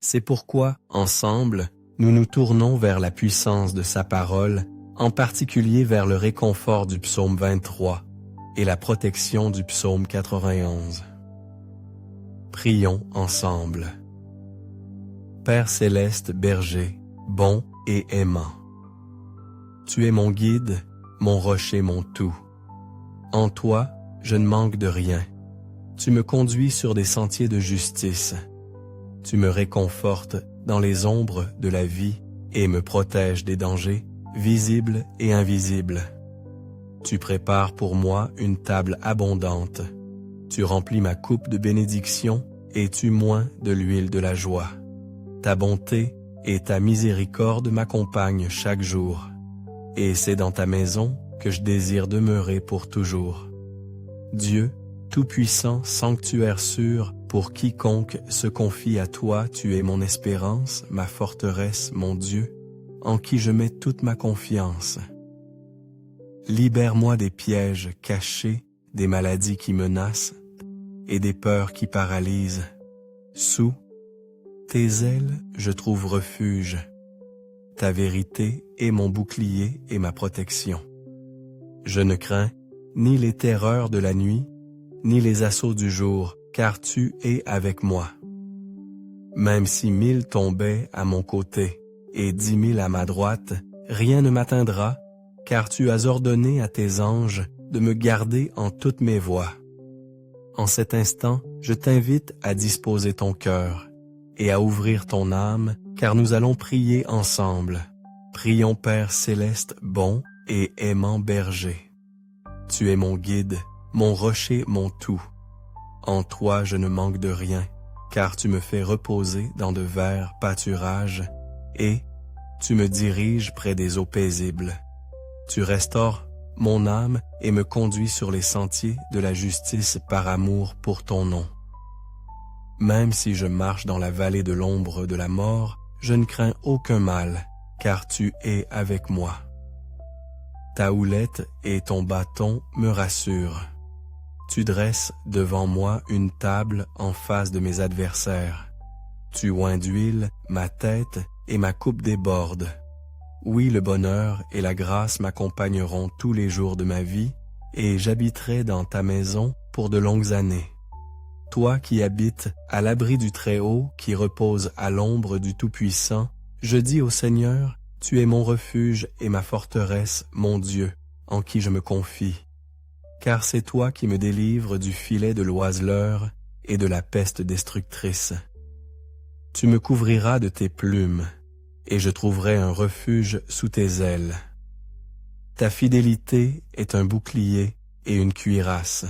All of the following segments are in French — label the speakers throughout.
Speaker 1: C'est pourquoi, ensemble, nous nous tournons vers la puissance de sa parole, en particulier vers le réconfort du psaume 23 et la protection du psaume 91. Prions ensemble. Père céleste berger, bon et aimant. Tu es mon guide, mon rocher, mon tout. En toi, je ne manque de rien. Tu me conduis sur des sentiers de justice. Tu me réconfortes dans les ombres de la vie et me protèges des dangers, visibles et invisibles. Tu prépares pour moi une table abondante. Tu remplis ma coupe de bénédiction et tu moins de l'huile de la joie. Ta bonté et ta miséricorde m'accompagnent chaque jour. Et c'est dans ta maison que je désire demeurer pour toujours. Dieu, Tout-Puissant, sanctuaire sûr, pour quiconque se confie à toi, tu es mon espérance, ma forteresse, mon Dieu, en qui je mets toute ma confiance. Libère-moi des pièges cachés, des maladies qui menacent et des peurs qui paralysent. Sous tes ailes, je trouve refuge. Ta vérité est mon bouclier et ma protection. Je ne crains ni les terreurs de la nuit, ni les assauts du jour, car tu es avec moi. Même si 1000 tombaient à mon côté et 10 000 à ma droite, rien ne m'atteindra, car tu as ordonné à tes anges de me garder en toutes mes voies. En cet instant, je t'invite à disposer ton cœur et à ouvrir ton âme, car nous allons prier ensemble. Prions Père céleste, bon et aimant berger. Tu es mon guide, mon rocher, mon tout. En toi je ne manque de rien, car tu me fais reposer dans de verts pâturages, et tu me diriges près des eaux paisibles. Tu restaures mon âme et me conduis sur les sentiers de la justice par amour pour ton nom. Même si je marche dans la vallée de l'ombre de la mort, je ne crains aucun mal, car tu es avec moi. Ta houlette et ton bâton me rassurent. Tu dresses devant moi une table en face de mes adversaires. Tu oins d'huile ma tête et ma coupe déborde. Oui, le bonheur et la grâce m'accompagneront tous les jours de ma vie, et j'habiterai dans ta maison pour de longues années. Toi qui habites à l'abri du Très-Haut, qui repose à l'ombre du Tout-Puissant, je dis au Seigneur, tu es mon refuge et ma forteresse, mon Dieu, en qui je me confie. Car c'est toi qui me délivres du filet de l'oiseleur et de la peste destructrice. Tu me couvriras de tes plumes, et je trouverai un refuge sous tes ailes. Ta fidélité est un bouclier et une cuirasse.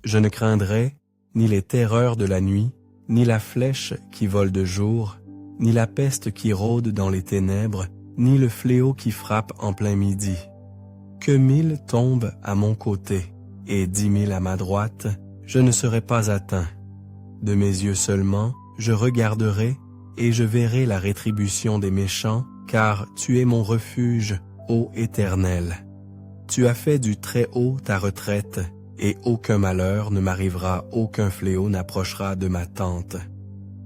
Speaker 1: Je ne craindrai ni les terreurs de la nuit, ni la flèche qui vole de jour, ni la peste qui rôde dans les ténèbres, ni le fléau qui frappe en plein midi. Que 1000 tombent à mon côté et 10 000 à ma droite, je ne serai pas atteint. De mes yeux seulement, je regarderai et je verrai la rétribution des méchants, car tu es mon refuge, ô Éternel. Tu as fait du Très-Haut ta retraite, et aucun malheur ne m'arrivera, aucun fléau n'approchera de ma tente.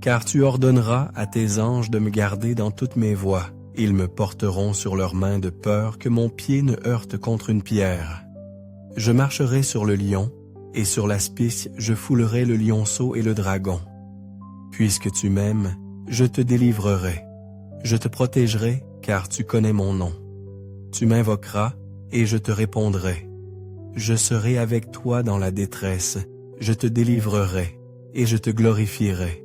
Speaker 1: Car tu ordonneras à tes anges de me garder dans toutes mes voies. Ils me porteront sur leurs mains de peur que mon pied ne heurte contre une pierre. Je marcherai sur le lion, et sur l'aspice je foulerai le lionceau et le dragon. Puisque tu m'aimes, je te délivrerai. Je te protégerai, car tu connais mon nom. Tu m'invoqueras, et je te répondrai. Je serai avec toi dans la détresse, je te délivrerai, et je te glorifierai.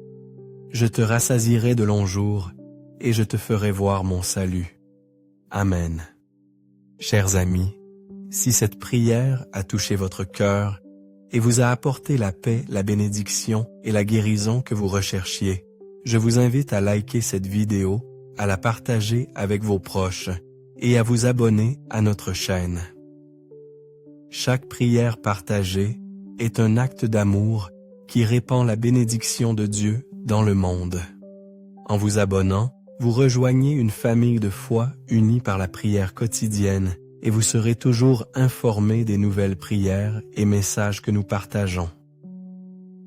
Speaker 1: Je te rassasierai de longs jours, et je te ferai voir mon salut. Amen. Chers amis, si cette prière a touché votre cœur et vous a apporté la paix, la bénédiction et la guérison que vous recherchiez, je vous invite à liker cette vidéo, à la partager avec vos proches et à vous abonner à notre chaîne. Chaque prière partagée est un acte d'amour qui répand la bénédiction de Dieu dans le monde. En vous abonnant, vous rejoignez une famille de foi unie par la prière quotidienne et vous serez toujours informés des nouvelles prières et messages que nous partageons.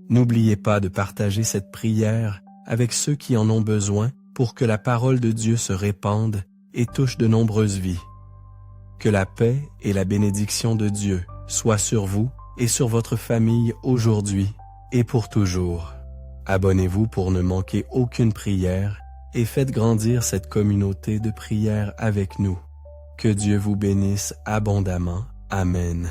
Speaker 1: N'oubliez pas de partager cette prière avec ceux qui en ont besoin pour que la parole de Dieu se répande et touche de nombreuses vies. Que la paix et la bénédiction de Dieu soient sur vous et sur votre famille aujourd'hui et pour toujours. Abonnez-vous pour ne manquer aucune prière et faites grandir cette communauté de prière avec nous. Que Dieu vous bénisse abondamment. Amen.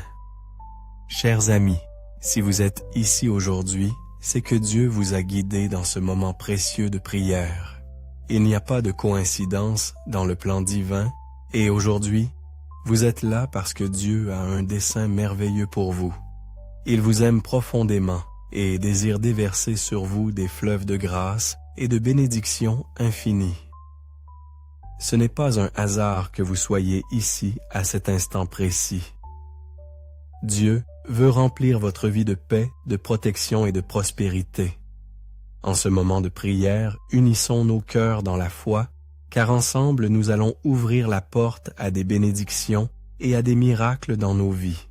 Speaker 1: Chers amis, si vous êtes ici aujourd'hui, c'est que Dieu vous a guidé dans ce moment précieux de prière. Il n'y a pas de coïncidence dans le plan divin et aujourd'hui, vous êtes là parce que Dieu a un dessein merveilleux pour vous. Il vous aime profondément et désire déverser sur vous des fleuves de grâce et de bénédiction infinie. Ce n'est pas un hasard que vous soyez ici à cet instant précis. Dieu veut remplir votre vie de paix, de protection et de prospérité. En ce moment de prière, unissons nos cœurs dans la foi, car ensemble nous allons ouvrir la porte à des bénédictions et à des miracles dans nos vies.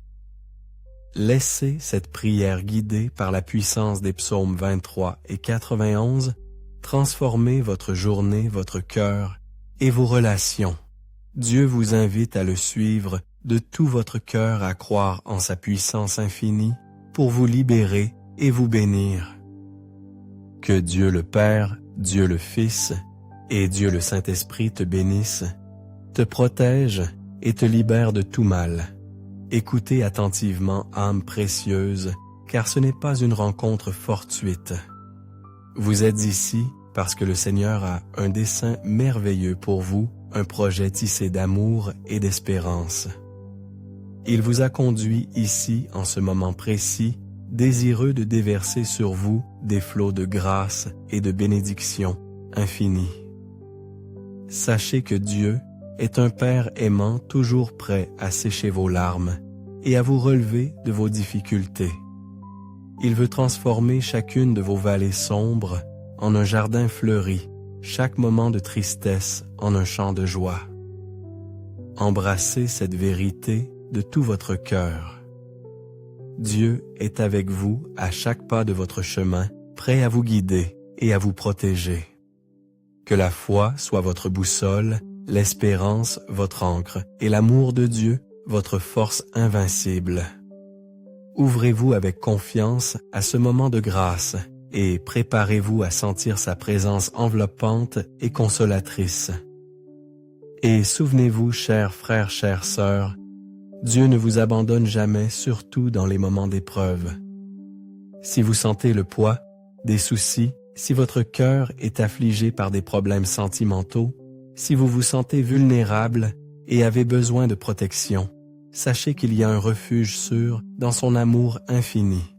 Speaker 1: Laissez cette prière guidée par la puissance des psaumes 23 et 91 transformer votre journée, votre cœur et vos relations. Dieu vous invite à le suivre de tout votre cœur, à croire en sa puissance infinie pour vous libérer et vous bénir. Que Dieu le Père, Dieu le Fils et Dieu le Saint-Esprit te bénissent, te protègent et te libèrent de tout mal. Écoutez attentivement, âme précieuse, car ce n'est pas une rencontre fortuite. Vous êtes ici parce que le Seigneur a un dessein merveilleux pour vous, un projet tissé d'amour et d'espérance. Il vous a conduit ici en ce moment précis, désireux de déverser sur vous des flots de grâce et de bénédiction infinie. Sachez que Dieu est un Père aimant toujours prêt à sécher vos larmes et à vous relever de vos difficultés. Il veut transformer chacune de vos vallées sombres en un jardin fleuri, chaque moment de tristesse en un champ de joie. Embrassez cette vérité de tout votre cœur. Dieu est avec vous à chaque pas de votre chemin, prêt à vous guider et à vous protéger. Que la foi soit votre boussole, l'espérance votre ancre et l'amour de Dieu votre force invincible. Ouvrez-vous avec confiance à ce moment de grâce et préparez-vous à sentir sa présence enveloppante et consolatrice. Et souvenez-vous, chers frères, chères sœurs, Dieu ne vous abandonne jamais, surtout dans les moments d'épreuve. Si vous sentez le poids des soucis, si votre cœur est affligé par des problèmes sentimentaux, si vous vous sentez vulnérable et avez besoin de protection, sachez qu'il y a un refuge sûr dans son amour infini.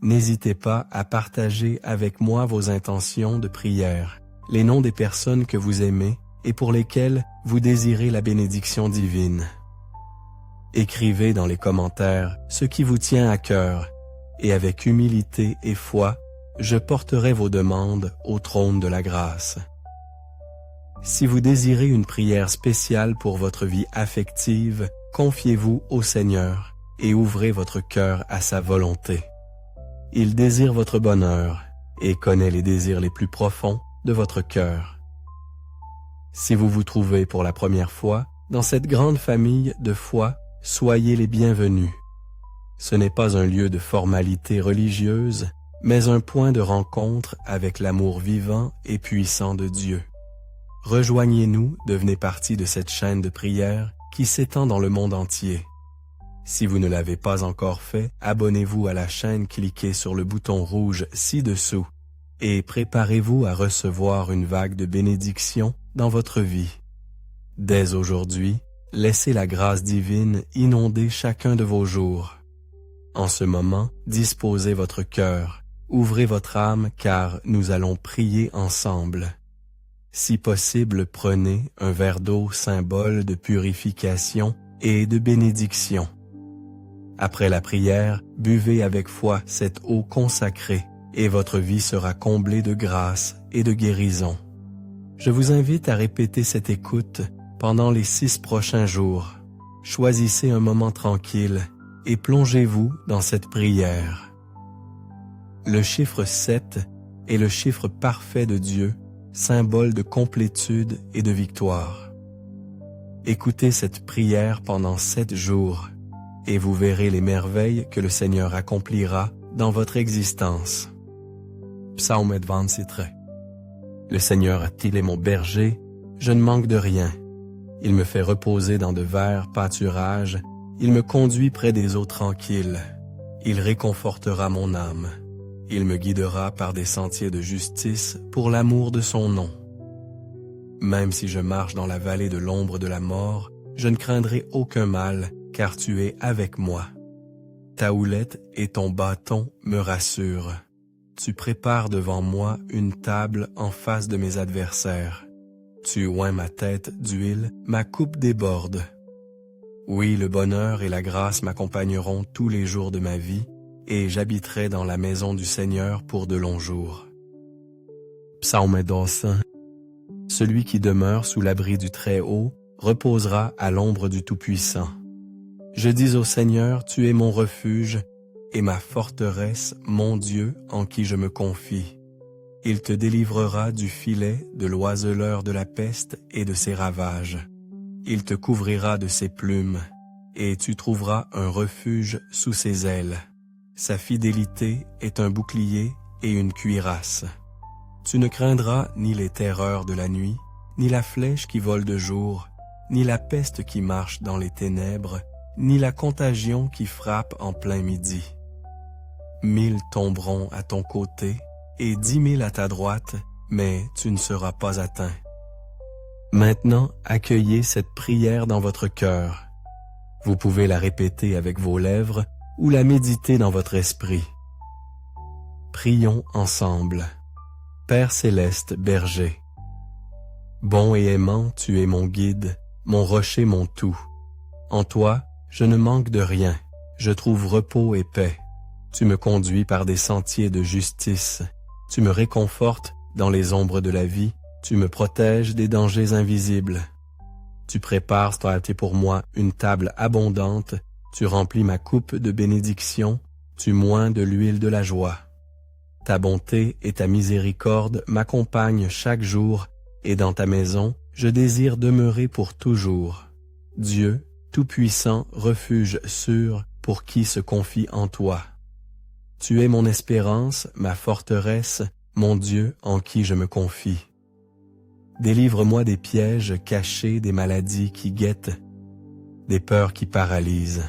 Speaker 1: N'hésitez pas à partager avec moi vos intentions de prière, les noms des personnes que vous aimez et pour lesquelles vous désirez la bénédiction divine. Écrivez dans les commentaires ce qui vous tient à cœur et avec humilité et foi, je porterai vos demandes au trône de la grâce. Si vous désirez une prière spéciale pour votre vie affective, confiez-vous au Seigneur et ouvrez votre cœur à sa volonté. Il désire votre bonheur et connaît les désirs les plus profonds de votre cœur. Si vous vous trouvez pour la première fois dans cette grande famille de foi, soyez les bienvenus. Ce n'est pas un lieu de formalité religieuse, mais un point de rencontre avec l'amour vivant et puissant de Dieu. Rejoignez-nous, devenez partie de cette chaîne de prière qui s'étend dans le monde entier. Si vous ne l'avez pas encore fait, abonnez-vous à la chaîne, cliquez sur le bouton rouge ci-dessous et préparez-vous à recevoir une vague de bénédictions dans votre vie. Dès aujourd'hui, laissez la grâce divine inonder chacun de vos jours. En ce moment, disposez votre cœur, ouvrez votre âme car nous allons prier ensemble. Si possible, prenez un verre d'eau, symbole de purification et de bénédiction. Après la prière, buvez avec foi cette eau consacrée et votre vie sera comblée de grâce et de guérison. Je vous invite à répéter cette écoute pendant les 6 prochains jours. Choisissez un moment tranquille et plongez-vous dans cette prière. Le chiffre 7 est le chiffre parfait de Dieu, symbole de complétude et de victoire. Écoutez cette prière pendant 7 jours, et vous verrez les merveilles que le Seigneur accomplira dans votre existence. Psaume 23. Le Seigneur a-t-il est mon berger, je ne manque de rien. Il me fait reposer dans de verts pâturages, il me conduit près des eaux tranquilles. Il réconfortera mon âme. Il me guidera par des sentiers de justice pour l'amour de son nom. Même si je marche dans la vallée de l'ombre de la mort, je ne craindrai aucun mal, car tu es avec moi. Ta houlette et ton bâton me rassurent. Tu prépares devant moi une table en face de mes adversaires. Tu oins ma tête d'huile, ma coupe déborde. Oui, le bonheur et la grâce m'accompagneront tous les jours de ma vie, et j'habiterai dans la maison du Seigneur pour de longs jours. Psaume 12. Celui qui demeure sous l'abri du Très-Haut reposera à l'ombre du Tout-Puissant. Je dis au Seigneur, tu es mon refuge et ma forteresse, mon Dieu en qui je me confie. Il te délivrera du filet, de l'oiseleur de la peste et de ses ravages. Il te couvrira de ses plumes, et tu trouveras un refuge sous ses ailes. Sa fidélité est un bouclier et une cuirasse. Tu ne craindras ni les terreurs de la nuit, ni la flèche qui vole de jour, ni la peste qui marche dans les ténèbres, ni la contagion qui frappe en plein midi. 1000 tomberont à ton côté et 10 000 à ta droite, mais tu ne seras pas atteint. Maintenant, accueillez cette prière dans votre cœur. Vous pouvez la répéter avec vos lèvres ou la méditer dans votre esprit. Prions ensemble. Père céleste, berger. Bon et aimant, tu es mon guide, mon rocher, mon tout. En toi, je ne manque de rien, je trouve repos et paix. Tu me conduis par des sentiers de justice. Tu me réconfortes dans les ombres de la vie. Tu me protèges des dangers invisibles. Tu prépares pour moi une table abondante. Tu remplis ma coupe de bénédiction. Tu moins de l'huile de la joie. Ta bonté et ta miséricorde m'accompagnent chaque jour, et dans ta maison, je désire demeurer pour toujours. Dieu, Tout-Puissant, refuge sûr pour qui se confie en toi. Tu es mon espérance, ma forteresse, mon Dieu en qui je me confie. Délivre-moi des pièges cachés, des maladies qui guettent, des peurs qui paralysent.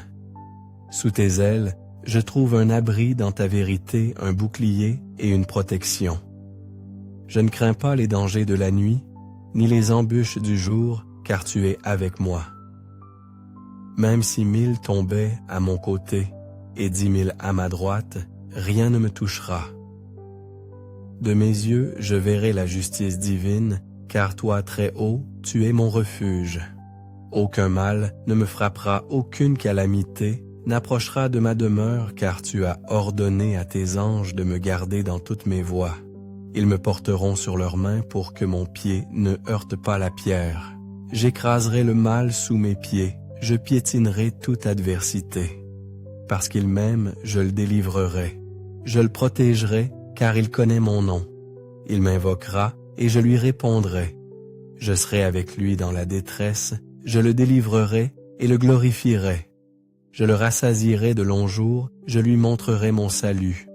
Speaker 1: Sous tes ailes, je trouve un abri dans ta vérité, un bouclier et une protection. Je ne crains pas les dangers de la nuit, ni les embûches du jour, car tu es avec moi. Même si 1000 tombaient à mon côté et 10 000 à ma droite, rien ne me touchera. De mes yeux, je verrai la justice divine, car toi, très haut, tu es mon refuge. Aucun mal ne me frappera, aucune calamité n'approchera de ma demeure, car tu as ordonné à tes anges de me garder dans toutes mes voies. Ils me porteront sur leurs mains pour que mon pied ne heurte pas la pierre. J'écraserai le mal sous mes pieds, je piétinerai toute adversité. Parce qu'il m'aime, je le délivrerai. Je le protégerai, car il connaît mon nom. Il m'invoquera, et je lui répondrai. Je serai avec lui dans la détresse, je le délivrerai et le glorifierai. Je le rassasierai de longs jours, je lui montrerai mon salut.